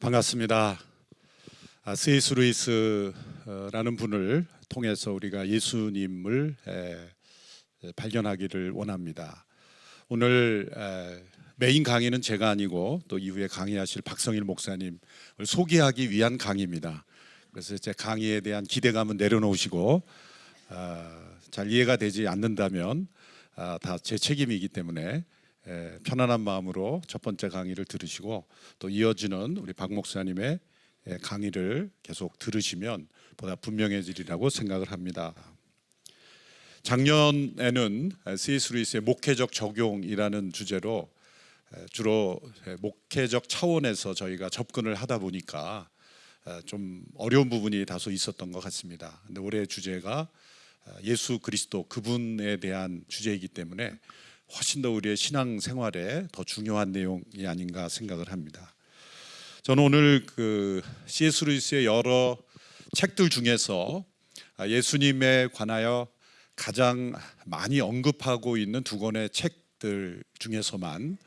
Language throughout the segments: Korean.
반갑습니다. C.S. 루이스라는 분을 통해서 우리가 예수님을 발견하기를 원합니다. 오늘 메인 강의는 제가 아니고 또 이후에 강의하실 박성일 목사님을 소개하기 위한 강의입니다. 그래서 제 강의에 대한 기대감은 내려놓으시고 잘 이해가 되지 않는다면 다 제 책임이기 때문에 편안한 마음으로 첫 번째 강의를 들으시고 또 이어지는 우리 박 목사님의 강의를 계속 들으시면 보다 분명해지리라고 생각을 합니다. 작년에는 C.S. 루이스의 목회적 적용이라는 주제로 주로 목회적 차원에서 저희가 접근을 하다 보니까 좀 어려운 부분이 다소 있었던 것 같습니다. 근데 올해의 주제가 예수 그리스도 그분에 대한 주제이기 때문에 훨씬 더 우리의 신앙 생활에 더 중요한 내용이 아닌가 생각을 합니다. 저는 오늘 C.S. 루이스의 여러 책들 중에서 예수님에 관하여 가장 많이 언급하고 있는 두 권의 책들 중에서만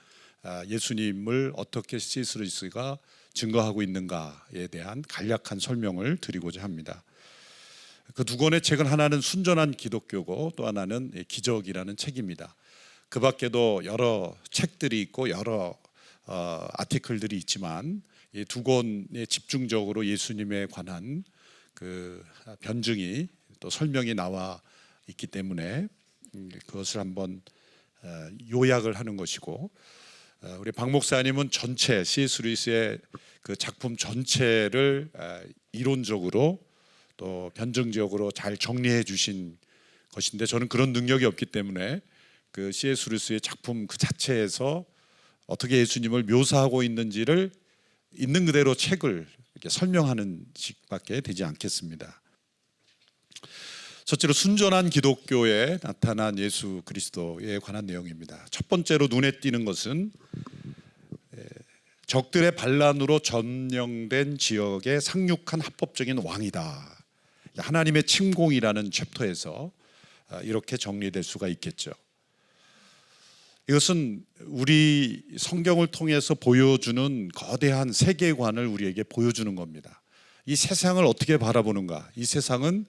예수님을 어떻게 C.S. 루이스가 증거하고 있는가에 대한 간략한 설명을 드리고자 합니다. 그 두 권의 책은 하나는 순전한 기독교고 또 하나는 기적이라는 책입니다. 그 밖에도 여러 책들이 있고 여러 아티클들이 있지만 이 두 권에 집중적으로 예수님에 관한 그 변증이 또 설명이 나와 있기 때문에 그것을 한번 요약을 하는 것이고, 우리 박 목사님은 전체 C.S. 루이스의 그 작품 전체를 이론적으로 또 변증적으로 잘 정리해 주신 것인데, 저는 그런 능력이 없기 때문에 그 C.S. 루이스의 작품 그 자체에서 어떻게 예수님을 묘사하고 있는지를 있는 그대로 책을 이렇게 설명하는 식밖에 되지 않겠습니다. 첫째로 순전한 기독교에 나타난 예수 그리스도에 관한 내용입니다. 첫 번째로 눈에 띄는 것은 적들의 반란으로 점령된 지역의 상륙한 합법적인 왕이다. 하나님의 침공이라는 챕터에서 이렇게 정리될 수가 있겠죠. 이것은 우리 성경을 통해서 보여주는 거대한 세계관을 우리에게 보여주는 겁니다. 이 세상을 어떻게 바라보는가? 이 세상은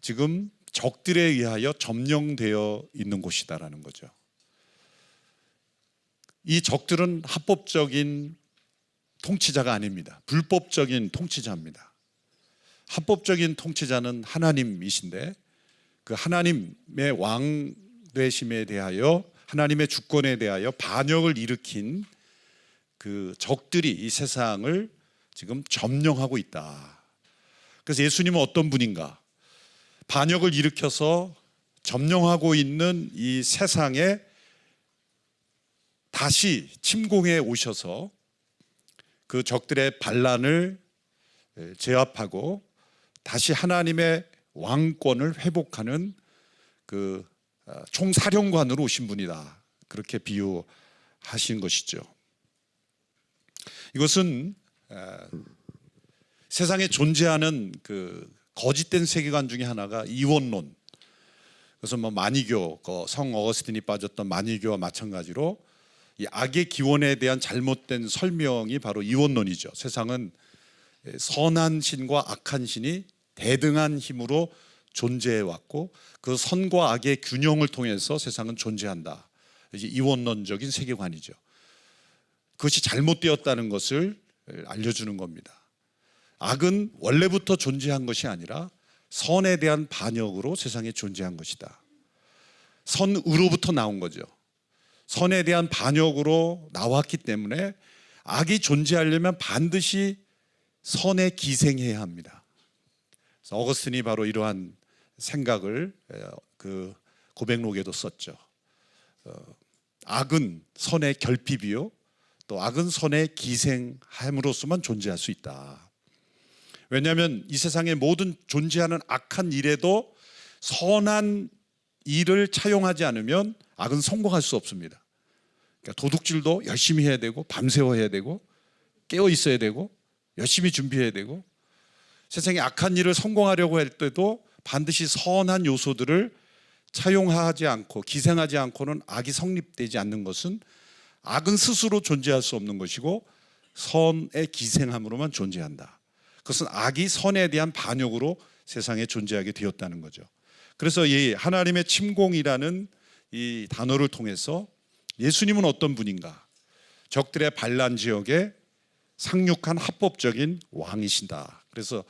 지금 적들에 의하여 점령되어 있는 곳이다라는 거죠. 이 적들은 합법적인 통치자가 아닙니다. 불법적인 통치자입니다. 합법적인 통치자는 하나님이신데 그 하나님의 왕 되심에 대하여, 하나님의 주권에 대하여 반역을 일으킨 그 적들이 이 세상을 지금 점령하고 있다. 그래서 예수님은 어떤 분인가? 반역을 일으켜서 점령하고 있는 이 세상에 다시 침공해 오셔서 그 적들의 반란을 제압하고 다시 하나님의 왕권을 회복하는 그 총사령관으로 오신 분이다. 그렇게 비유하신 것이죠. 이것은 세상에 존재하는 그 거짓된 세계관 중에 하나가 이원론. 그래서 마니교, 성 어거스틴이 빠졌던 마니교와 마찬가지로 이 악의 기원에 대한 잘못된 설명이 바로 이원론이죠. 세상은 선한 신과 악한 신이 대등한 힘으로 존재해 왔고 그 선과 악의 균형을 통해서 세상은 존재한다. 이제 이원론적인 세계관이죠. 그것이 잘못되었다는 것을 알려주는 겁니다. 악은 원래부터 존재한 것이 아니라 선에 대한 반역으로 세상에 존재한 것이다. 선으로부터 나온 거죠. 선에 대한 반역으로 나왔기 때문에 악이 존재하려면 반드시 선에 기생해야 합니다. 그래서 어거스틴이 바로 이러한 생각을 그 고백록에도 썼죠. 악은 선의 결핍이요, 또 악은 선의 기생함으로서만 존재할 수 있다. 왜냐하면 이 세상의 모든 존재하는 악한 일에도 선한 일을 차용하지 않으면 악은 성공할 수 없습니다. 그러니까 도둑질도 열심히 해야 되고 밤새워 해야 되고 깨어 있어야 되고 열심히 준비해야 되고, 세상에 악한 일을 성공하려고 할 때도 반드시 선한 요소들을 차용하지 않고 기생하지 않고는 악이 성립되지 않는 것은, 악은 스스로 존재할 수 없는 것이고 선의 기생함으로만 존재한다. 그것은 악이 선에 대한 반역으로 세상에 존재하게 되었다는 거죠. 그래서 이 하나님의 침공이라는 이 단어를 통해서 예수님은 어떤 분인가? 적들의 반란 지역에 상륙한 합법적인 왕이신다. 그래서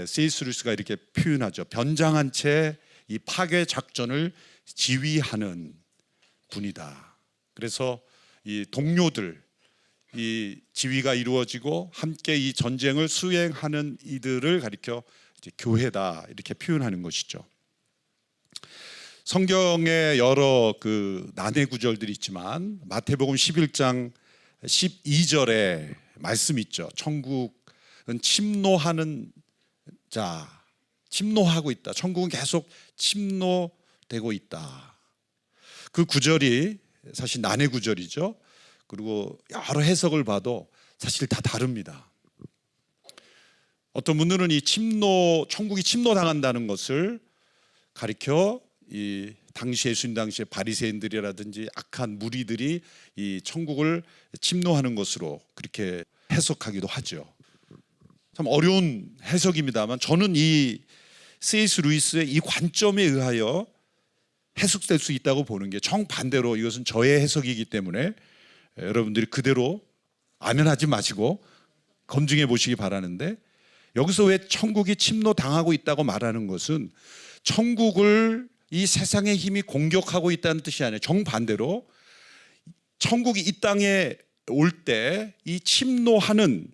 C.S. 루이스가 이렇게 표현하죠. 변장한 채 이 파괴 작전을 지휘하는 분이다. 그래서 이 동료들, 이 지휘가 이루어지고 함께 이 전쟁을 수행하는 이들을 가리켜 이제 교회다 이렇게 표현하는 것이죠. 성경에 여러 그 난해 구절들이 있지만 마태복음 11장 12절에 말씀 있죠. 천국은 침노하는 자, 침노하고 있다. 천국은 계속 침노되고 있다. 그 구절이 사실 난해 구절이죠. 그리고 여러 해석을 봐도 사실 다 다릅니다. 어떤 분들은 이 천국이 침노당한다는 것을 가리켜 이 당시 예수님 당시에 바리새인들이라든지 악한 무리들이 이 천국을 침노하는 것으로 그렇게 해석하기도 하죠. 참 어려운 해석입니다만 저는 이 C.S. 루이스의 이 관점에 의하여 해석될 수 있다고 보는 게 정반대로 이것은 저의 해석이기 때문에 여러분들이 그대로 아멘하지 마시고 검증해 보시기 바라는데, 여기서 왜 천국이 침노당하고 있다고 말하는 것은 천국을 이 세상의 힘이 공격하고 있다는 뜻이 아니에요. 정반대로 천국이 이 땅에 올 때 이 침노하는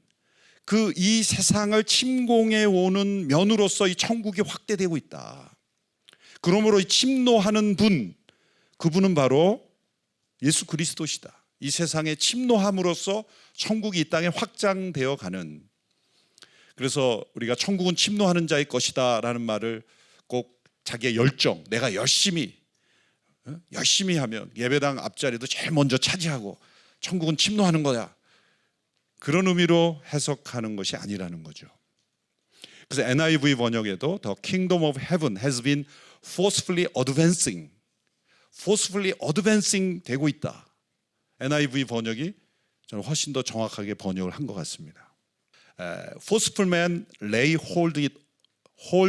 그 이 세상을 침공해 오는 면으로서 이 천국이 확대되고 있다. 그러므로 이 침노하는 분, 그분은 바로 예수 그리스도시다. 이 세상에 침노함으로써 천국이 이 땅에 확장되어 가는. 그래서 우리가 천국은 침노하는 자의 것이다 라는 말을 꼭 자기의 열정, 내가 열심히 하면 예배당 앞자리도 제일 먼저 차지하고 천국은 침노하는 거야, 그런 의미로 해석하는 것이 아니라는 거죠. 그래서 NIV 번역에도 The Kingdom of Heaven has been forcefully advancing 되고 있다. NIV 번역이 저는 훨씬 더 정확하게 번역을 한 것 같습니다. Forceful man lay hold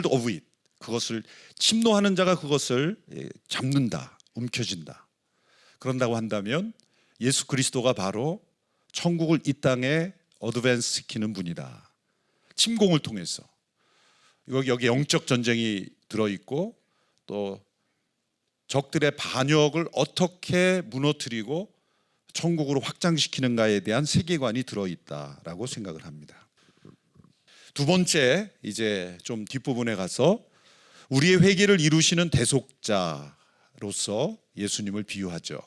of it. 그것을 침노하는 자가 그것을 잡는다, 움켜쥔다. 그런다고 한다면 예수 그리스도가 바로 천국을 이 땅에 어드밴스 시키는 분이다. 침공을 통해서. 여기 영적 전쟁이 들어있고 또 적들의 반역을 어떻게 무너뜨리고 천국으로 확장시키는가에 대한 세계관이 들어있다라고 생각을 합니다. 두 번째, 이제 좀 뒷부분에 가서 우리의 회개를 이루시는 대속자로서 예수님을 비유하죠.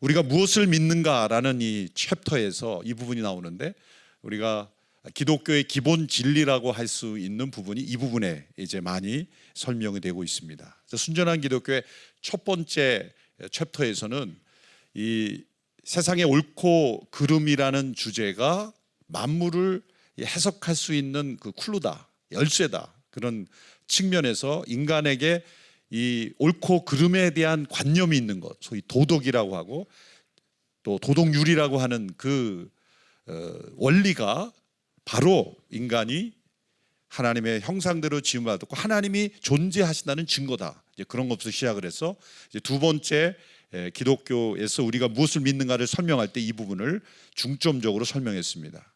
우리가 무엇을 믿는가라는 이 챕터에서 이 부분이 나오는데, 우리가 기독교의 기본 진리라고 할 수 있는 부분이 이 부분에 이제 많이 설명이 되고 있습니다. 순전한 기독교의 첫 번째 챕터에서는 이 세상의 옳고 그름이라는 주제가 만물을 해석할 수 있는 그 클루다, 열쇠다, 그런 측면에서 인간에게 이 옳고 그름에 대한 관념이 있는 것, 소위 도덕이라고 하고 또 도덕률이라고 하는 그 원리가 바로 인간이 하나님의 형상대로 지음을 받았고 하나님이 존재하신다는 증거다. 이제 그런 것부터 시작을 해서 이제 두 번째 기독교에서 우리가 무엇을 믿는가를 설명할 때 이 부분을 중점적으로 설명했습니다.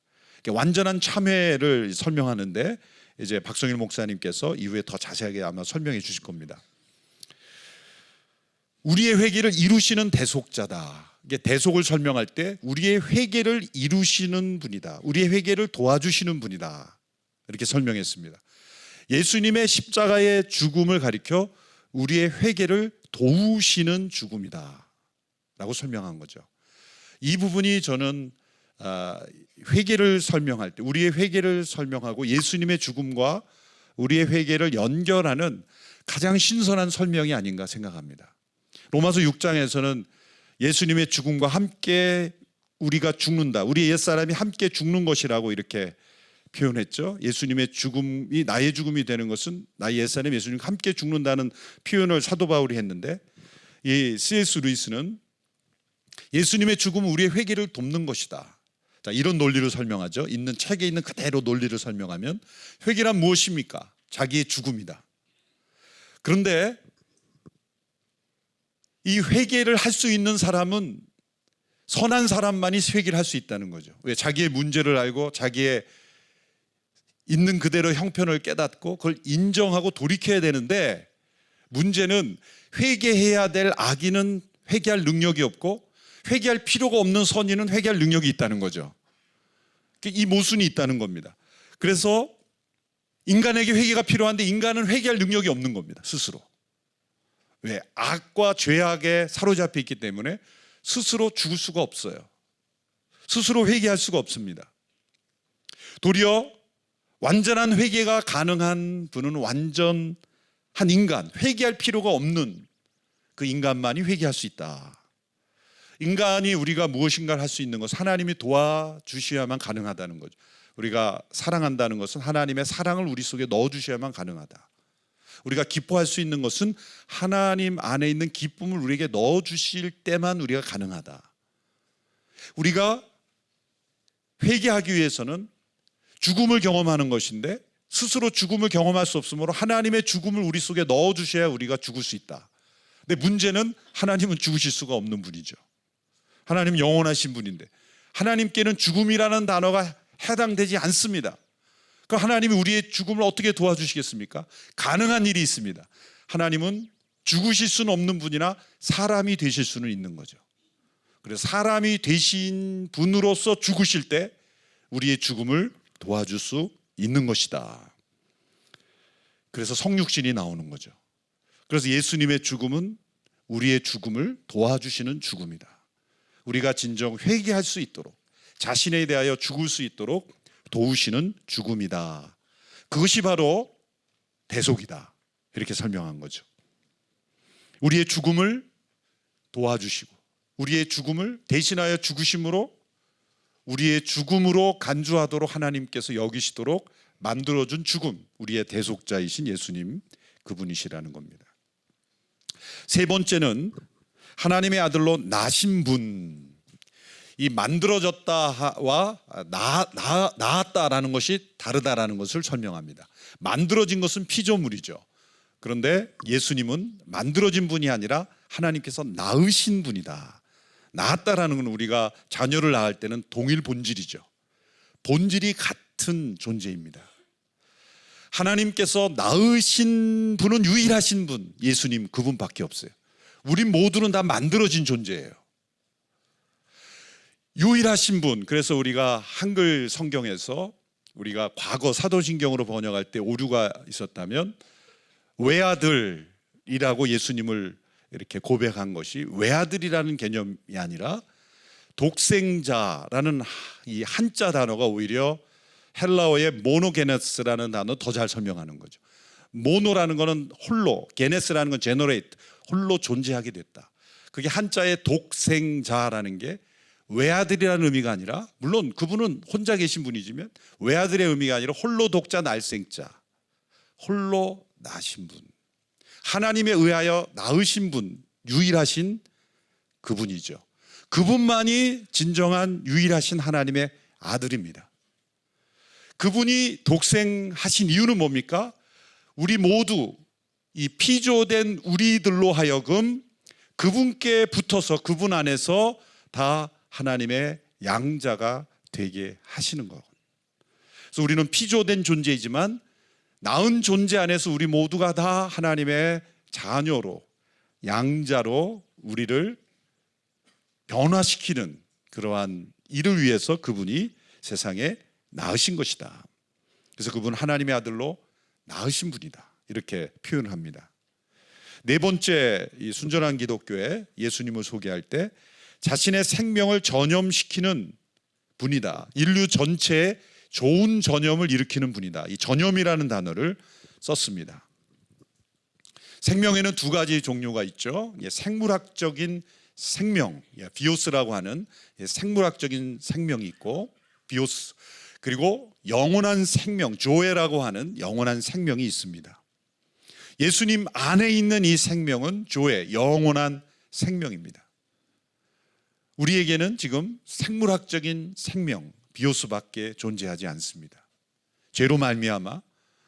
완전한 참회를 설명하는데 이제 박성일 목사님께서 이후에 더 자세하게 아마 설명해 주실 겁니다. 우리의 회개를 이루시는 대속자다. 이게 대속을 설명할 때 우리의 회개를 이루시는 분이다. 우리의 회개를 도와주시는 분이다. 이렇게 설명했습니다. 예수님의 십자가의 죽음을 가리켜 우리의 회개를 도우시는 죽음이다 라고 설명한 거죠. 이 부분이 저는 회개를 설명할 때, 우리의 회개를 설명하고 예수님의 죽음과 우리의 회개를 연결하는 가장 신선한 설명이 아닌가 생각합니다. 로마서 6장에서는 예수님의 죽음과 함께 우리가 죽는다, 우리 옛사람이 함께 죽는 것이라고 이렇게 표현했죠. 예수님의 죽음이 나의 죽음이 되는 것은 나의 옛사람 예수님과 함께 죽는다는 표현을 사도 바울이 했는데, 이 C.S. 루이스는 예수님의 죽음은 우리의 회개를 돕는 것이다. 자, 이런 논리를 설명하죠. 있는 책에 있는 그대로 논리를 설명하면 회개란 무엇입니까? 자기의 죽음이다. 그런데 이 회개를 할 수 있는 사람은 선한 사람만이 회개를 할 수 있다는 거죠. 왜? 자기의 문제를 알고 자기의 있는 그대로 형편을 깨닫고 그걸 인정하고 돌이켜야 되는데, 문제는 회개해야 될 악인은 회개할 능력이 없고 회개할 필요가 없는 선인은 회개할 능력이 있다는 거죠. 이 모순이 있다는 겁니다. 그래서 인간에게 회개가 필요한데 인간은 회개할 능력이 없는 겁니다, 스스로. 왜? 악과 죄악에 사로잡혀 있기 때문에 스스로 죽을 수가 없어요. 스스로 회개할 수가 없습니다. 도리어 완전한 회개가 가능한 분은 완전한 인간, 회개할 필요가 없는 그 인간만이 회개할 수 있다. 인간이 우리가 무엇인가를 할 수 있는 것은 하나님이 도와주셔야만 가능하다는 거죠. 우리가 사랑한다는 것은 하나님의 사랑을 우리 속에 넣어주셔야만 가능하다. 우리가 기뻐할 수 있는 것은 하나님 안에 있는 기쁨을 우리에게 넣어주실 때만 우리가 가능하다. 우리가 회개하기 위해서는 죽음을 경험하는 것인데 스스로 죽음을 경험할 수 없으므로 하나님의 죽음을 우리 속에 넣어주셔야 우리가 죽을 수 있다. 근데 문제는 하나님은 죽으실 수가 없는 분이죠. 하나님은 영원하신 분인데 하나님께는 죽음이라는 단어가 해당되지 않습니다. 그럼 하나님이 우리의 죽음을 어떻게 도와주시겠습니까? 가능한 일이 있습니다. 하나님은 죽으실 수는 없는 분이나 사람이 되실 수는 있는 거죠. 그래서 사람이 되신 분으로서 죽으실 때 우리의 죽음을 도와줄 수 있는 것이다. 그래서 성육신이 나오는 거죠. 그래서 예수님의 죽음은 우리의 죽음을 도와주시는 죽음이다. 우리가 진정 회개할 수 있도록, 자신에 대하여 죽을 수 있도록 도우시는 죽음이다. 그것이 바로 대속이다. 이렇게 설명한 거죠. 우리의 죽음을 도와주시고 우리의 죽음을 대신하여 죽으심으로 우리의 죽음으로 간주하도록 하나님께서 여기시도록 만들어준 죽음, 우리의 대속자이신 예수님, 그분이시라는 겁니다. 세 번째는 하나님의 아들로 나신 분. 이 만들어졌다와 나았다라는 것이 다르다라는 것을 설명합니다. 만들어진 것은 피조물이죠. 그런데 예수님은 만들어진 분이 아니라 하나님께서 낳으신 분이다. 낳았다라는 건 우리가 자녀를 낳을 때는 동일 본질이죠. 본질이 같은 존재입니다. 하나님께서 낳으신 분은 유일하신 분, 예수님 그분밖에 없어요. 우리 모두는 다 만들어진 존재예요. 유일하신 분. 그래서 우리가 한글 성경에서 우리가 과거 사도신경으로 번역할 때 오류가 있었다면 외아들이라고 예수님을 이렇게 고백한 것이 외아들이라는 개념이 아니라 독생자라는 이 한자 단어가 오히려 헬라어의 모노게네스라는 단어 더 잘 설명하는 거죠. 모노라는 것은 홀로, 게네스라는 건 제너레이트, 홀로 존재하게 됐다. 그게 한자의 독생자라는 게 외아들이라는 의미가 아니라, 물론 그분은 혼자 계신 분이지만 외아들의 의미가 아니라 홀로 독자 날생자, 홀로 나신 분, 하나님에 의하여 낳으신 분, 유일하신 그분이죠. 그분만이 진정한 유일하신 하나님의 아들입니다. 그분이 독생하신 이유는 뭡니까? 우리 모두 이 피조된 우리들로 하여금 그분께 붙어서 그분 안에서 다 하나님의 양자가 되게 하시는 것. 그래서 우리는 피조된 존재이지만 낳은 존재 안에서 우리 모두가 다 하나님의 자녀로, 양자로 우리를 변화시키는 그러한 일을 위해서 그분이 세상에 낳으신 것이다. 그래서 그분 하나님의 아들로 낳으신 분이다. 이렇게 표현합니다. 네 번째, 이 순전한 기독교에 예수님을 소개할 때 자신의 생명을 전염시키는 분이다. 인류 전체에 좋은 전염을 일으키는 분이다. 이 전염이라는 단어를 썼습니다. 생명에는 두 가지 종류가 있죠. 생물학적인 생명, 비오스라고 하는 생물학적인 생명이 있고, 비오스, 그리고 영원한 생명, 조에라고 하는 영원한 생명이 있습니다. 예수님 안에 있는 이 생명은 조에, 영원한 생명입니다. 우리에게는 지금 생물학적인 생명 비오스밖에 존재하지 않습니다. 죄로 말미암아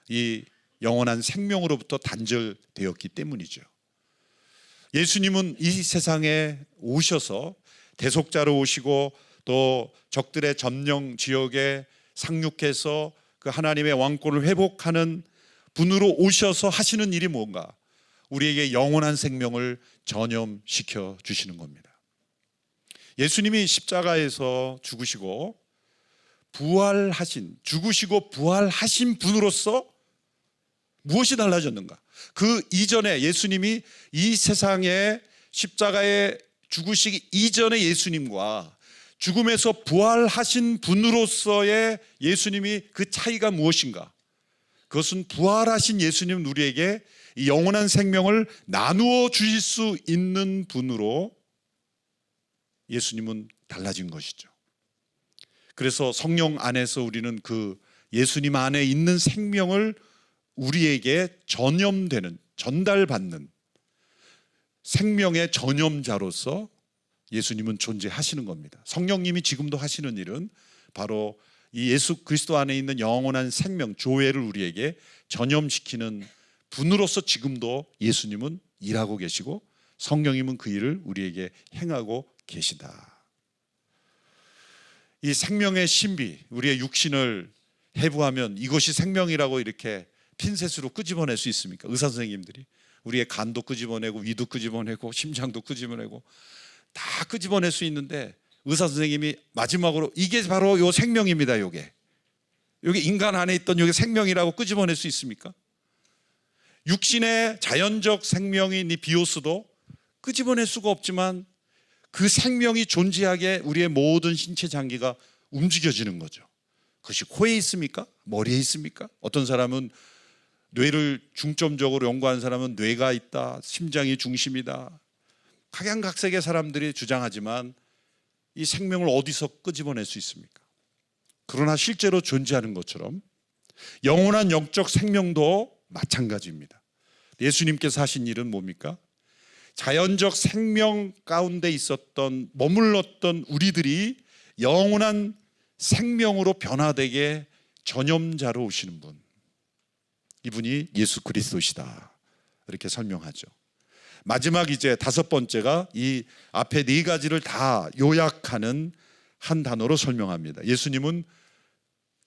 이 영원한 생명으로부터 단절되었기 때문이죠. 예수님은 이 세상에 오셔서 대속자로 오시고 또 적들의 점령 지역에 상륙해서 그 하나님의 왕권을 회복하는 분으로 오셔서 하시는 일이 뭔가? 우리에게 영원한 생명을 전염시켜 주시는 겁니다. 예수님이 십자가에서 죽으시고 죽으시고 부활하신 분으로서 무엇이 달라졌는가? 그 이전에 예수님이 이 세상에 십자가에 죽으시기 이전의 예수님과 죽음에서 부활하신 분으로서의 예수님이 그 차이가 무엇인가? 그것은 부활하신 예수님은 우리에게 이 영원한 생명을 나누어 주실 수 있는 분으로 예수님은 달라진 것이죠. 그래서 성령 안에서 우리는 그 예수님 안에 있는 생명을 우리에게 전달받는 생명의 전염자로서 예수님은 존재하시는 겁니다. 성령님이 지금도 하시는 일은 바로 이 예수 그리스도 안에 있는 영원한 생명, 조회를 우리에게 전염시키는 분으로서 지금도 예수님은 일하고 계시고 성령님은 그 일을 우리에게 행하고 계시다. 이 생명의 신비, 우리의 육신을 해부하면 이것이 생명이라고 이렇게 핀셋으로 끄집어낼 수 있습니까? 의사 선생님들이 우리의 간도 끄집어내고 위도 끄집어내고 심장도 끄집어내고 다 끄집어낼 수 있는데 의사 선생님이 마지막으로 이게 바로 요 생명입니다. 요게 인간 안에 있던 요게 생명이라고 끄집어낼 수 있습니까? 육신의 자연적 생명인 이 비오스도 끄집어낼 수가 없지만 그 생명이 존재하게 우리의 모든 신체 장기가 움직여지는 거죠. 그것이 코에 있습니까? 머리에 있습니까? 어떤 사람은 뇌를 중점적으로 연구하는 사람은 뇌가 있다, 심장이 중심이다. 각양각색의 사람들이 주장하지만 이 생명을 어디서 끄집어낼 수 있습니까? 그러나 실제로 존재하는 것처럼 영원한 영적 생명도 마찬가지입니다. 예수님께서 하신 일은 뭡니까? 자연적 생명 가운데 머물렀던 우리들이 영원한 생명으로 변화되게 전염자로 오시는 분, 이분이 예수 그리스도시다 이렇게 설명하죠. 마지막 이제 다섯 번째가 이 앞에 네 가지를 다 요약하는 한 단어로 설명합니다. 예수님은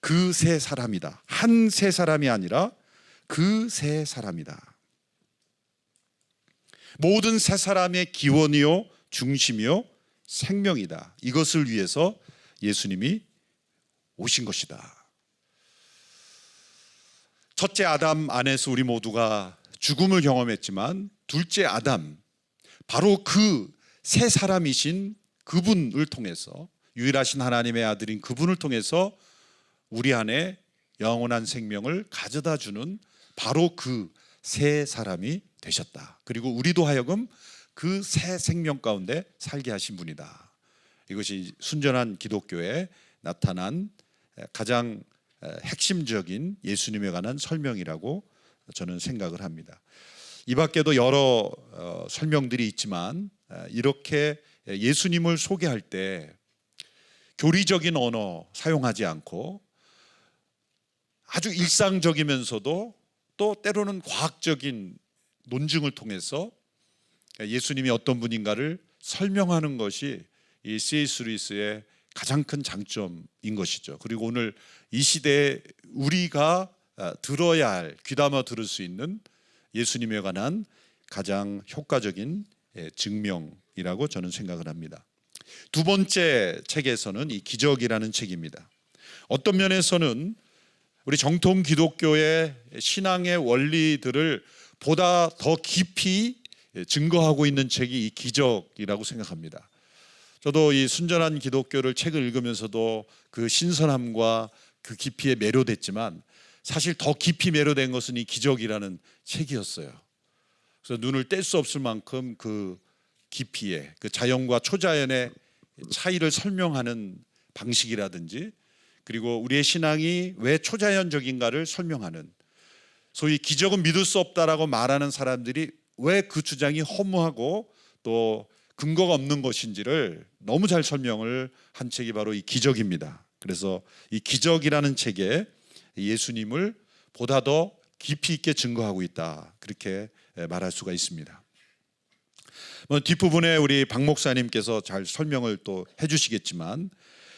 그 세 사람이다. 한 세 사람이 아니라 그 세 사람이다. 모든 세 사람의 기원이요 중심이요 생명이다. 이것을 위해서 예수님이 오신 것이다. 첫째 아담 안에서 우리 모두가 죽음을 경험했지만 둘째 아담, 바로 그 세 사람이신 그분을 통해서, 유일하신 하나님의 아들인 그분을 통해서 우리 안에 영원한 생명을 가져다 주는 바로 그 세 사람이 되셨다. 그리고 우리도 하여금 그 새 생명 가운데 살게 하신 분이다. 이것이 순전한 기독교에 나타난 가장 핵심적인 예수님에 관한 설명이라고 저는 생각을 합니다. 이 밖에도 여러 설명들이 있지만 이렇게 예수님을 소개할 때 교리적인 언어 사용하지 않고 아주 일상적이면서도 또 때로는 과학적인 논증을 통해서 예수님이 어떤 분인가를 설명하는 것이 이 C.S. 루이스의 가장 큰 장점인 것이죠. 그리고 오늘 이 시대에 우리가 들어야 할, 귀담아 들을 수 있는 예수님에 관한 가장 효과적인 증명이라고 저는 생각을 합니다. 두 번째 책에서는 이 기적이라는 책입니다. 어떤 면에서는 우리 정통 기독교의 신앙의 원리들을 보다 더 깊이 증거하고 있는 책이 이 기적이라고 생각합니다. 저도 이 순전한 기독교를 책을 읽으면서도 그 신선함과 그 깊이에 매료됐지만 사실 더 깊이 매료된 것은 이 기적이라는 책이었어요. 그래서 눈을 뗄 수 없을 만큼 그 깊이에, 그 자연과 초자연의 차이를 설명하는 방식이라든지, 그리고 우리의 신앙이 왜 초자연적인가를 설명하는, 소위 기적은 믿을 수 없다라고 말하는 사람들이 왜 그 주장이 허무하고 또 근거가 없는 것인지를 너무 잘 설명을 한 책이 바로 이 기적입니다. 그래서 이 기적이라는 책에 예수님을 보다 더 깊이 있게 증거하고 있다, 그렇게 말할 수가 있습니다. 뒷부분에 우리 박 목사님께서 잘 설명을 또 해주시겠지만,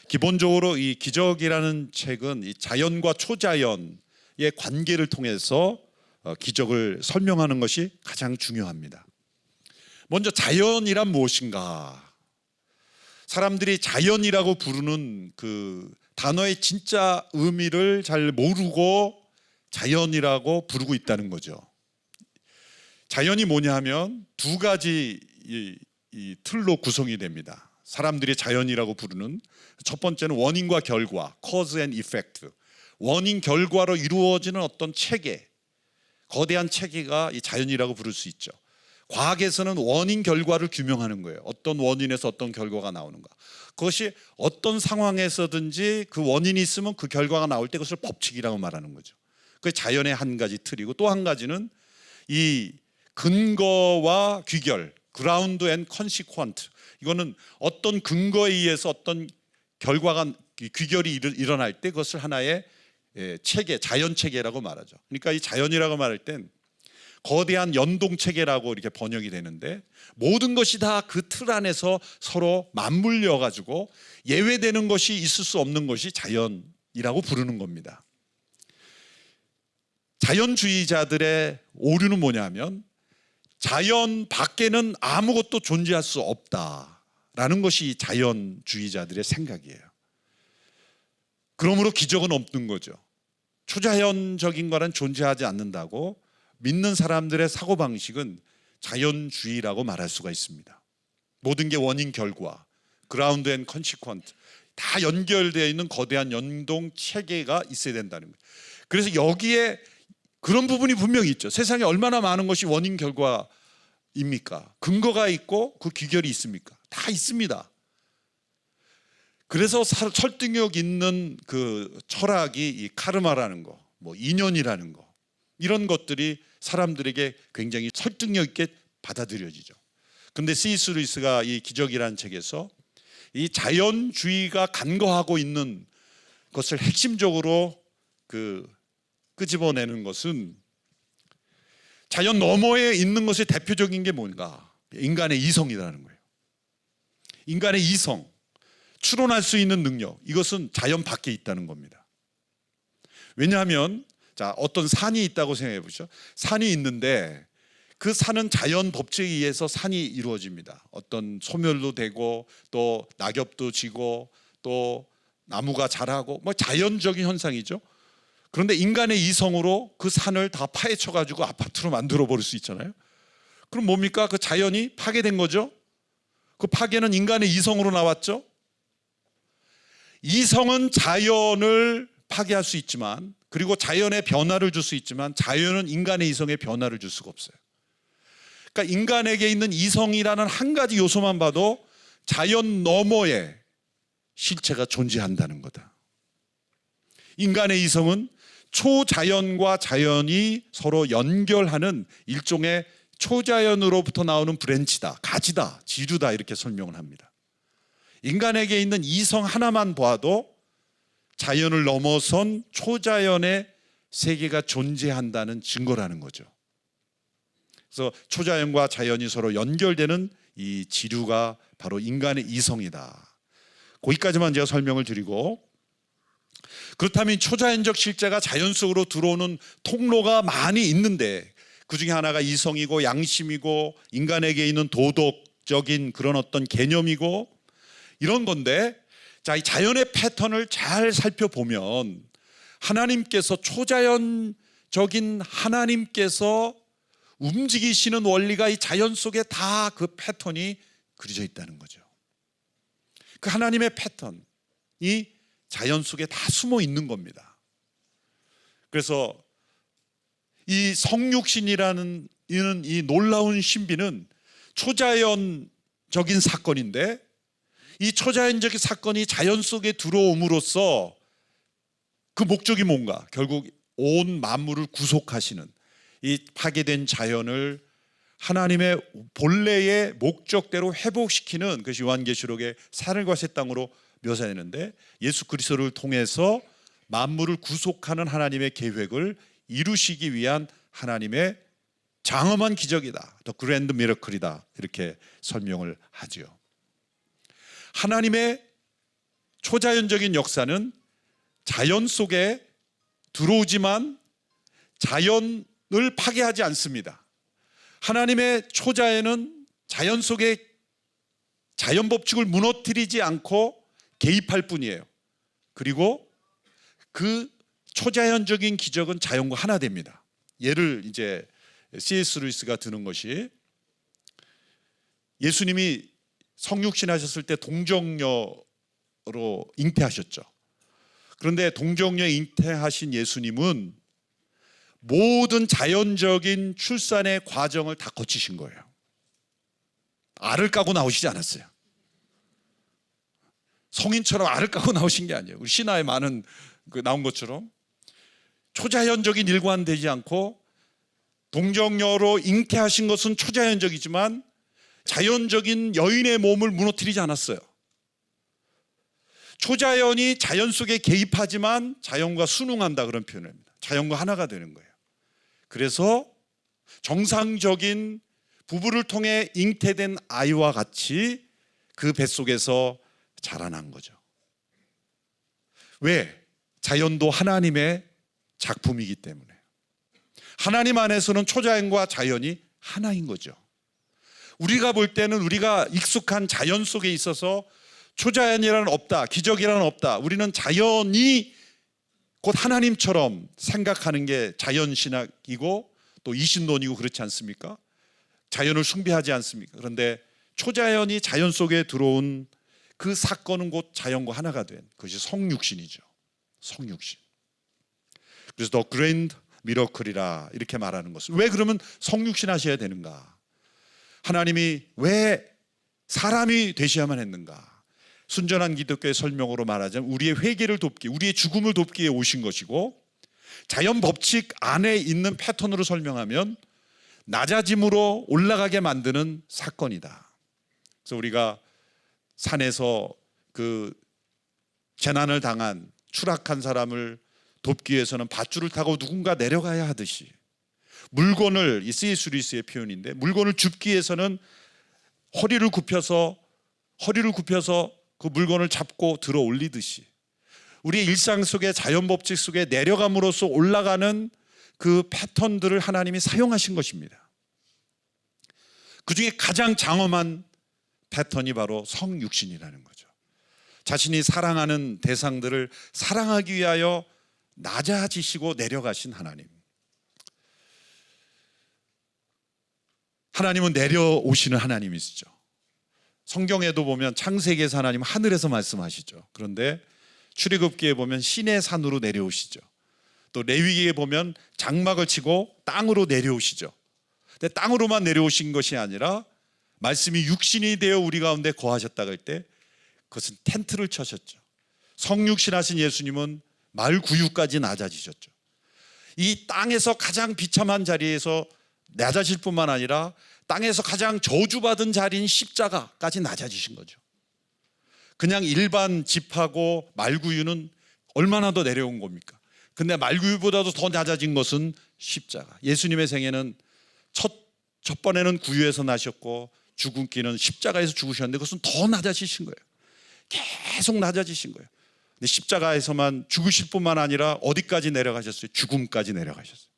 기본적으로 이 기적이라는 책은 이 자연과 초자연의 관계를 통해서 기적을 설명하는 것이 가장 중요합니다. 먼저 자연이란 무엇인가? 사람들이 자연이라고 부르는 그 단어의 진짜 의미를 잘 모르고 자연이라고 부르고 있다는 거죠. 자연이 뭐냐 하면 두 가지 이 틀로 구성이 됩니다. 사람들이 자연이라고 부르는 첫 번째는 원인과 결과, cause and effect. 원인 결과로 이루어지는 어떤 체계, 거대한 체계가 이 자연이라고 부를 수 있죠. 과학에서는 원인 결과를 규명하는 거예요. 어떤 원인에서 어떤 결과가 나오는가. 그것이 어떤 상황에서든지 그 원인이 있으면 그 결과가 나올 때 그것을 법칙이라고 말하는 거죠. 그게 자연의 한 가지 틀이고, 또 한 가지는 이 근거와 귀결, ground and consequent. 이거는 어떤 근거에 의해서 어떤 결과가, 귀결이 일어날 때 그것을 하나의 체계, 자연 체계라고 말하죠. 그러니까 이 자연이라고 말할 땐 거대한 연동 체계라고 이렇게 번역이 되는데, 모든 것이 다 그 틀 안에서 서로 맞물려 가지고 예외되는 것이 있을 수 없는 것이 자연이라고 부르는 겁니다. 자연주의자들의 오류는 뭐냐면, 자연 밖에는 아무것도 존재할 수 없다라는 것이 자연주의자들의 생각이에요. 그러므로 기적은 없는 거죠. 초자연적인 거는 존재하지 않는다고 믿는 사람들의 사고방식은 자연주의라고 말할 수가 있습니다. 모든 게 원인 결과, ground and consequent, 다 연결되어 있는 거대한 연동 체계가 있어야 된다는 거예요. 그래서 여기에 그런 부분이 분명히 있죠. 세상에 얼마나 많은 것이 원인 결과입니까? 근거가 있고 그 귀결이 있습니까? 다 있습니다. 그래서 설득력 있는 그 철학이 이 카르마라는 거, 뭐 인연이라는 거, 이런 것들이 사람들에게 굉장히 설득력 있게 받아들여지죠. 근데 C.S. 루이스가 이 기적이라는 책에서 이 자연주의가 간거하고 있는 것을 핵심적으로 끄집어내는 것은, 자연 너머에 있는 것의 대표적인 게 뭔가? 인간의 이성이라는 거예요. 인간의 이성, 추론할 수 있는 능력, 이것은 자연 밖에 있다는 겁니다. 왜냐하면 자, 어떤 산이 있다고 생각해 보시죠. 산이 있는데 그 산은 자연 법칙에 의해서 산이 이루어집니다. 어떤 소멸도 되고 또 낙엽도 지고 또 나무가 자라고, 뭐 자연적인 현상이죠. 그런데 인간의 이성으로 그 산을 다 파헤쳐 가지고 아파트로 만들어 버릴 수 있잖아요. 그럼 뭡니까? 그 자연이 파괴된 거죠. 그 파괴는 인간의 이성으로 나왔죠. 이성은 자연을 파괴할 수 있지만, 그리고 자연의 변화를 줄 수 있지만, 자연은 인간의 이성에 변화를 줄 수가 없어요. 그러니까 인간에게 있는 이성이라는 한 가지 요소만 봐도 자연 너머에 실체가 존재한다는 거다. 인간의 이성은 초자연과 자연이 서로 연결하는 일종의 초자연으로부터 나오는 브랜치다, 가지다, 지류다, 이렇게 설명을 합니다. 인간에게 있는 이성 하나만 봐도 자연을 넘어선 초자연의 세계가 존재한다는 증거라는 거죠. 그래서 초자연과 자연이 서로 연결되는 이 지류가 바로 인간의 이성이다. 거기까지만 제가 설명을 드리고, 그렇다면 초자연적 실제가 자연 속으로 들어오는 통로가 많이 있는데, 그 중에 하나가 이성이고 양심이고 인간에게 있는 도덕적인 그런 어떤 개념이고 이런 건데, 자, 이 자연의 패턴을 잘 살펴보면 하나님께서, 초자연적인 하나님께서 움직이시는 원리가 이 자연 속에 다 그 패턴이 그려져 있다는 거죠. 그 하나님의 패턴이 자연 속에 다 숨어 있는 겁니다. 그래서 이 성육신이라는 이 놀라운 신비는 초자연적인 사건인데, 이 초자연적인 사건이 자연 속에 들어옴으로써 그 목적이 뭔가? 결국 온 만물을 구속하시는, 이 파괴된 자연을 하나님의 본래의 목적대로 회복시키는 그것이 요한계시록의 산을과 새 땅으로 묘사했는데, 예수 그리스도를 통해서 만물을 구속하는 하나님의 계획을 이루시기 위한 하나님의 장엄한 기적이다, 더 그랜드 미러클이다, 이렇게 설명을 하죠. 하나님의 초자연적인 역사는 자연 속에 들어오지만 자연을 파괴하지 않습니다. 하나님의 초자연은 자연 속에 자연 법칙을 무너뜨리지 않고 개입할 뿐이에요. 그리고 그 초자연적인 기적은 자연과 하나 됩니다. 예를 이제 C.S. 루이스가 드는 것이, 예수님이 성육신 하셨을 때 동정녀로 잉태하셨죠. 그런데 동정녀 잉태하신 예수님은 모든 자연적인 출산의 과정을 다 거치신 거예요. 알을 까고 나오시지 않았어요. 성인처럼 알을 까고 나오신 게 아니에요. 우리 신화에 많은 나온 것처럼 초자연적인 일과는 되지 않고, 동정녀로 잉태하신 것은 초자연적이지만 자연적인 여인의 몸을 무너뜨리지 않았어요. 초자연이 자연 속에 개입하지만 자연과 순응한다, 그런 표현입니다. 자연과 하나가 되는 거예요. 그래서 정상적인 부부를 통해 잉태된 아이와 같이 그 뱃속에서 자라난 거죠. 왜? 자연도 하나님의 작품이기 때문에. 하나님 안에서는 초자연과 자연이 하나인 거죠. 우리가 볼 때는 우리가 익숙한 자연 속에 있어서 초자연이라는 없다, 기적이라는 없다, 우리는 자연이 곧 하나님처럼 생각하는 게 자연신학이고 또 이신론이고 그렇지 않습니까? 자연을 숭배하지 않습니까? 그런데 초자연이 자연 속에 들어온 그 사건은 곧 자연과 하나가 된 그것이 성육신이죠. 성육신. 그래서 더 그랜드 미러클이라 이렇게 말하는 것은, 왜 그러면 성육신 하셔야 되는가? 하나님이 왜 사람이 되셔야만 했는가? 순전한 기독교의 설명으로 말하자면 우리의 회개를 돕기, 우리의 죽음을 돕기에 오신 것이고, 자연 법칙 안에 있는 패턴으로 설명하면 낮아짐으로 올라가게 만드는 사건이다. 그래서 우리가 산에서 그 재난을 당한 추락한 사람을 돕기 위해서는 밧줄을 타고 누군가 내려가야 하듯이, 물건을, 이 C.S. 루이스의 표현인데, 물건을 줍기 위해서는 허리를 굽혀서 그 물건을 잡고 들어 올리듯이, 우리 일상 속에 자연 법칙 속에 내려감으로써 올라가는 그 패턴들을 하나님이 사용하신 것입니다. 그 중에 가장 장엄한 패턴이 바로 성육신이라는 거죠. 자신이 사랑하는 대상들을 사랑하기 위하여 낮아지시고 내려가신 하나님. 하나님은 내려오시는 하나님이시죠. 성경에도 보면 창세기에서 하나님은 하늘에서 말씀하시죠. 그런데 출애굽기에 보면 신의 산으로 내려오시죠. 또 레위기에 보면 장막을 치고 땅으로 내려오시죠. 근데 땅으로만 내려오신 것이 아니라 말씀이 육신이 되어 우리 가운데 거하셨다고 할 때 그것은 텐트를 쳐셨죠. 성육신하신 예수님은 마을 구유까지 낮아지셨죠. 이 땅에서 가장 비참한 자리에서 낮아질 뿐만 아니라 땅에서 가장 저주받은 자리인 십자가까지 낮아지신 거죠. 그냥 일반 집하고 말구유는 얼마나 더 내려온 겁니까? 근데 말구유보다도 더 낮아진 것은 십자가. 예수님의 생애는 첫 번에는 구유에서 나셨고 죽음기는 십자가에서 죽으셨는데 그것은 더 낮아지신 거예요. 계속 낮아지신 거예요. 근데 십자가에서만 죽으실 뿐만 아니라 어디까지 내려가셨어요? 죽음까지 내려가셨어요.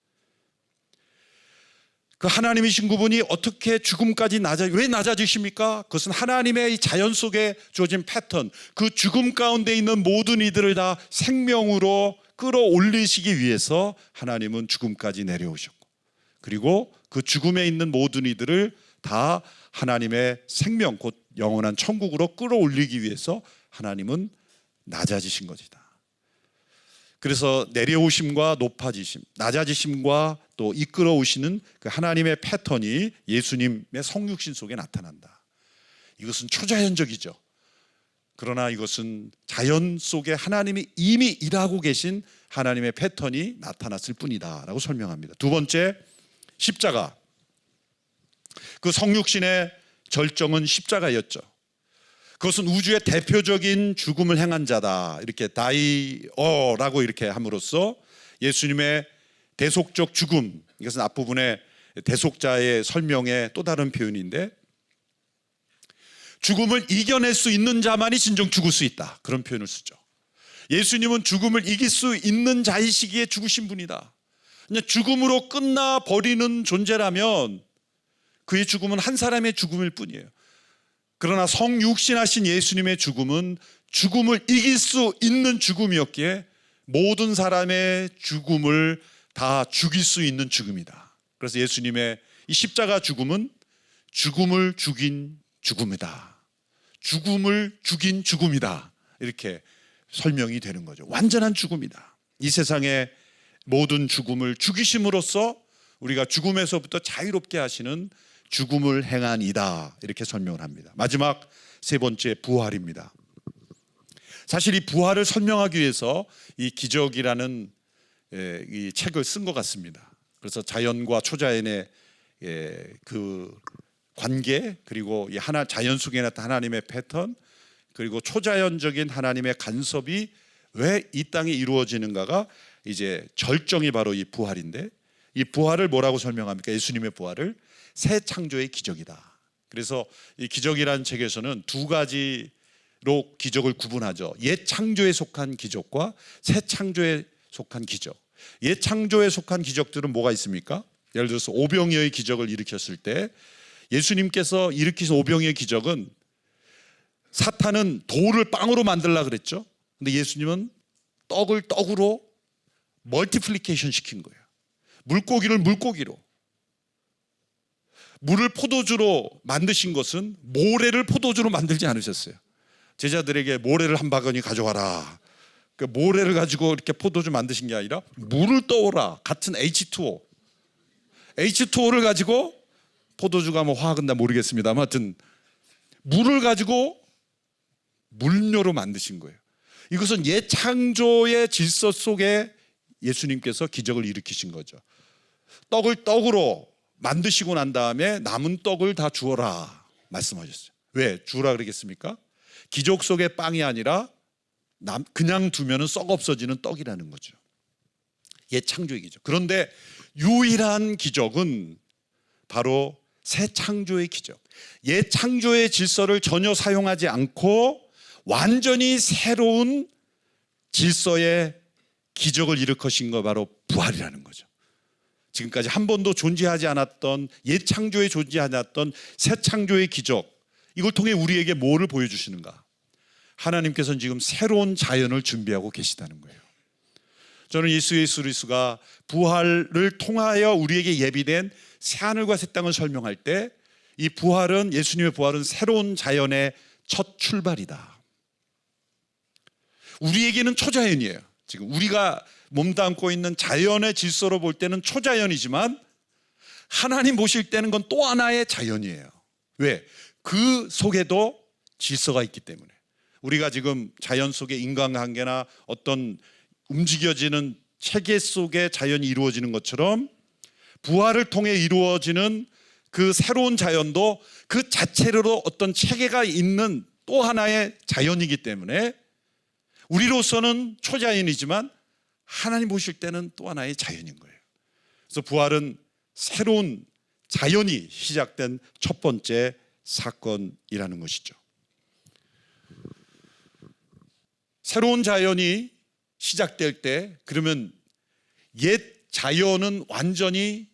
그 하나님이신 그분이 어떻게 죽음까지 왜 낮아지십니까? 그것은 하나님의 자연 속에 주어진 패턴, 그 죽음 가운데 있는 모든 이들을 다 생명으로 끌어올리시기 위해서 하나님은 죽음까지 내려오셨고, 그리고 그 죽음에 있는 모든 이들을 다 하나님의 생명, 곧 영원한 천국으로 끌어올리기 위해서 하나님은 낮아지신 것이다. 그래서 내려오심과 높아지심, 낮아지심과 또 이끌어오시는 그 하나님의 패턴이 예수님의 성육신 속에 나타난다. 이것은 초자연적이죠. 그러나 이것은 자연 속에 하나님이 이미 일하고 계신 하나님의 패턴이 나타났을 뿐이다 라고 설명합니다. 두 번째, 십자가. 그 성육신의 절정은 십자가였죠. 그것은 우주의 대표적인 죽음을 행한 자다, 이렇게 다이어라고 이렇게 함으로써 예수님의 대속적 죽음, 이것은 앞부분에 대속자의 설명의 또 다른 표현인데, 죽음을 이겨낼 수 있는 자만이 진정 죽을 수 있다, 그런 표현을 쓰죠. 예수님은 죽음을 이길 수 있는 자이시기에 죽으신 분이다. 그냥 죽음으로 끝나버리는 존재라면 그의 죽음은 한 사람의 죽음일 뿐이에요. 그러나 성육신하신 예수님의 죽음은 죽음을 이길 수 있는 죽음이었기에 모든 사람의 죽음을 다 죽일 수 있는 죽음이다. 그래서 예수님의 이 십자가 죽음은 죽음을 죽인 죽음이다, 죽음을 죽인 죽음이다, 이렇게 설명이 되는 거죠. 완전한 죽음이다. 이 세상의 모든 죽음을 죽이심으로써 우리가 죽음에서부터 자유롭게 하시는 죽음을 행한 이다, 이렇게 설명을 합니다. 마지막 세 번째, 부활입니다. 사실 이 부활을 설명하기 위해서 이 기적이라는 이 책을 쓴 것 같습니다. 그래서 자연과 초자연의 그 관계, 그리고 이 자연 속에 나타난 하나님의 패턴, 그리고 초자연적인 하나님의 간섭이 왜 이 땅에 이루어지는가가 이제 절정이 바로 이 부활인데, 이 부활을 뭐라고 설명합니까? 예수님의 부활을 새 창조의 기적이다. 그래서 이 기적이라는 책에서는 두 가지로 기적을 구분하죠. 옛 창조에 속한 기적과 새 창조에 속한 기적. 옛 창조에 속한 기적들은 뭐가 있습니까? 예를 들어서 오병이어의 기적을 일으켰을 때 예수님께서 일으키신 오병이어의 기적은, 사탄은 돌을 빵으로 만들려고 그랬죠. 근데 예수님은 떡을 떡으로 멀티플리케이션 시킨 거예요. 물고기를 물고기로, 물을 포도주로 만드신 것은 모래를 포도주로 만들지 않으셨어요. 제자들에게 모래를 한 바구니 가져와라, 그 모래를 가지고 이렇게 포도주 만드신 게 아니라 물을 떠오라, 같은 H2O를 가지고, 포도주가 뭐 화학은 다 모르겠습니다만 하여튼 물을 가지고 물료로 만드신 거예요. 이것은 옛 창조의 질서 속에 예수님께서 기적을 일으키신 거죠. 떡을 떡으로 만드시고 난 다음에 남은 떡을 다 주어라 말씀하셨어요. 왜 주라 그러겠습니까? 기적 속의 빵이 아니라 그냥 두면 썩 없어지는 떡이라는 거죠. 옛 창조의 기적. 그런데 유일한 기적은 바로 새 창조의 기적. 옛 창조의 질서를 전혀 사용하지 않고 완전히 새로운 질서의 기적을 일으키신 거, 바로 부활이라는 거죠. 지금까지 한 번도 존재하지 않았던, 옛 창조에 존재하지 않았던 새 창조의 기적, 이걸 통해 우리에게 뭐를 보여주시는가? 하나님께서는 지금 새로운 자연을 준비하고 계시다는 거예요. 저는 예수 그리스도가 부활을 통하여 우리에게 예비된 새하늘과 새 땅을 설명할 때, 이 부활은, 예수님의 부활은 새로운 자연의 첫 출발이다. 우리에게는 초자연이에요. 지금 우리가 몸담고 있는 자연의 질서로 볼 때는 초자연이지만 하나님 보실 때는 건 또 하나의 자연이에요. 왜? 그 속에도 질서가 있기 때문에. 우리가 지금 자연 속의 인간관계나 어떤 움직여지는 체계 속에 자연이 이루어지는 것처럼 부활을 통해 이루어지는 그 새로운 자연도 그 자체로 어떤 체계가 있는 또 하나의 자연이기 때문에 우리로서는 초자연이지만 하나님 보실 때는 또 하나의 자연인 거예요. 그래서 부활은 새로운 자연이 시작된 첫 번째 사건이라는 것이죠. 새로운 자연이 시작될 때, 그러면 옛 자연은 완전히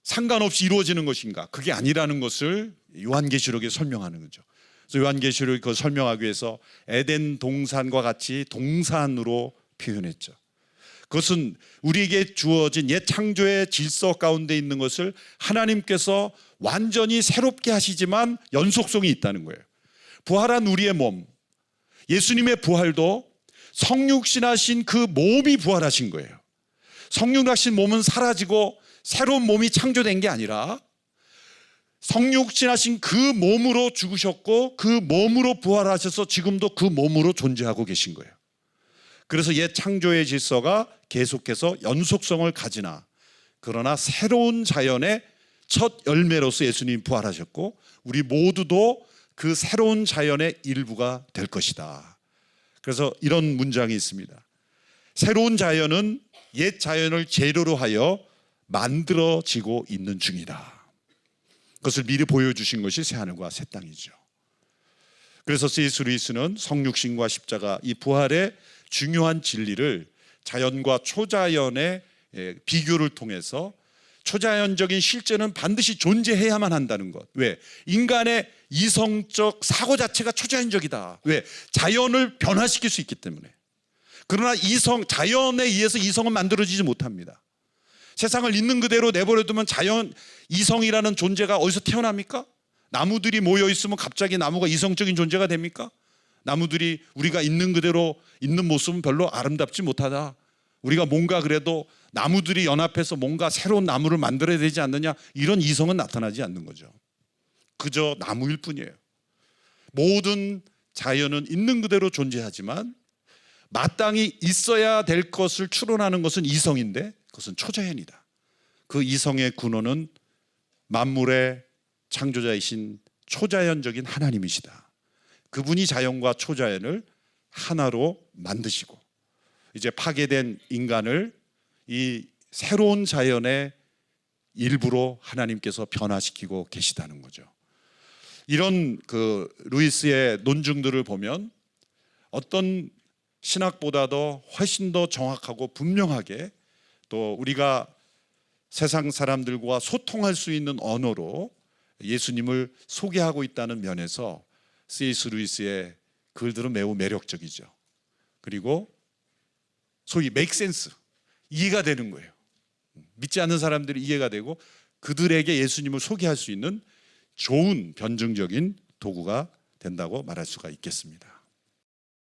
상관없이 이루어지는 것인가? 그게 아니라는 것을 요한계시록에 설명하는 거죠. 그래서 요한계시록을 그걸 설명하기 위해서 에덴 동산과 같이 동산으로 표현했죠. 그것은 우리에게 주어진 옛 창조의 질서 가운데 있는 것을 하나님께서 완전히 새롭게 하시지만 연속성이 있다는 거예요. 부활한 우리의 몸, 예수님의 부활도 성육신하신 그 몸이 부활하신 거예요. 성육신하신 몸은 사라지고 새로운 몸이 창조된 게 아니라 성육신하신 그 몸으로 죽으셨고 그 몸으로 부활하셔서 지금도 그 몸으로 존재하고 계신 거예요. 그래서 옛 창조의 질서가 계속해서 연속성을 가지나, 그러나 새로운 자연의 첫 열매로서 예수님이 부활하셨고 우리 모두도 그 새로운 자연의 일부가 될 것이다. 그래서 이런 문장이 있습니다. 새로운 자연은 옛 자연을 재료로 하여 만들어지고 있는 중이다. 그것을 미리 보여주신 것이 새하늘과 새 땅이죠. 그래서 C.S. 루이스는 성육신과 십자가, 이 부활의 중요한 진리를 자연과 초자연의 비교를 통해서 초자연적인 실제는 반드시 존재해야만 한다는 것. 왜? 인간의 이성적 사고 자체가 초자연적이다. 왜? 자연을 변화시킬 수 있기 때문에. 그러나 자연에 의해서 이성은 만들어지지 못합니다. 세상을 있는 그대로 내버려두면 이성이라는 존재가 어디서 태어납니까? 나무들이 모여 있으면 갑자기 나무가 이성적인 존재가 됩니까? 나무들이 우리가 있는 그대로 있는 모습은 별로 아름답지 못하다. 우리가 뭔가 그래도 나무들이 연합해서 뭔가 새로운 나무를 만들어야 되지 않느냐, 이런 이성은 나타나지 않는 거죠. 그저 나무일 뿐이에요. 모든 자연은 있는 그대로 존재하지만 마땅히 있어야 될 것을 추론하는 것은 이성인데 그것은 초자연이다. 그 이성의 근원은 만물의 창조자이신 초자연적인 하나님이시다. 그분이 자연과 초자연을 하나로 만드시고 이제 파괴된 인간을 이 새로운 자연의 일부로 하나님께서 변화시키고 계시다는 거죠. 이런 그 루이스의 논증들을 보면 어떤 신학보다도 훨씬 더 정확하고 분명하게 또 우리가 세상 사람들과 소통할 수 있는 언어로 예수님을 소개하고 있다는 면에서 C.S. 루이스의 글들은 매우 매력적이죠. 그리고 소위 make sense, 이해가 되는 거예요. 믿지 않는 사람들이 이해가 되고 그들에게 예수님을 소개할 수 있는 좋은 변증적인 도구가 된다고 말할 수가 있겠습니다.